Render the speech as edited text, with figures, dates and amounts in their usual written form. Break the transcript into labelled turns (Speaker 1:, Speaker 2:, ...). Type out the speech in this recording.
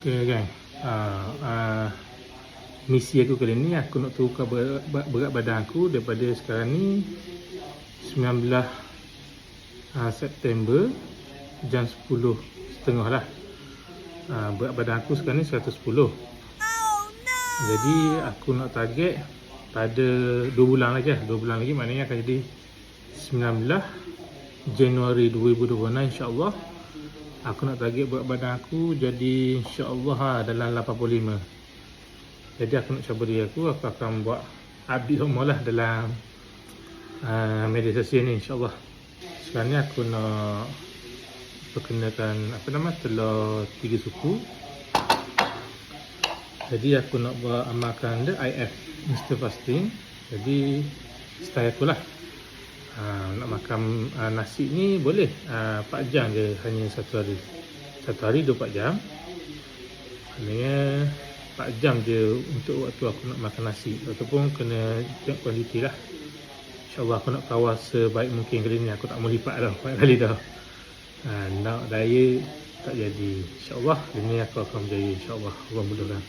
Speaker 1: Okay kan, misi aku kali ni aku nak turunkan berat badan aku daripada sekarang ni 19 September jam 10.30 lah. Berat badan aku sekarang ni 110. Jadi aku nak target pada 2 bulan lagi lah. 2 bulan lagi maknanya akan jadi 19 Januari 2026 insyaAllah. Aku nak target berat badan aku jadi insyaAllah dalam 85. Jadi aku nak cuba diri aku akan buat update semua lah dalam media sosial ni insyaAllah. Sekarang ni aku nak perkenalkan telur 3 suku. Jadi aku nak buat amalkan IF, Instant Fasting. Jadi style aku lah. Nak makan nasi ni boleh 4 jam je, hanya satu hari. Satu hari 24 jam. Maknanya 4 jam je untuk waktu aku nak makan nasi. Ataupun kena tengok kuantiti lah. InsyaAllah aku nak kawal sebaik mungkin kali ni. Aku tak mau lipat dah, banyak kali dah. Nak diet tak jadi. InsyaAllah kali ni aku akan berjaya insyaAllah. Allah mudahkan.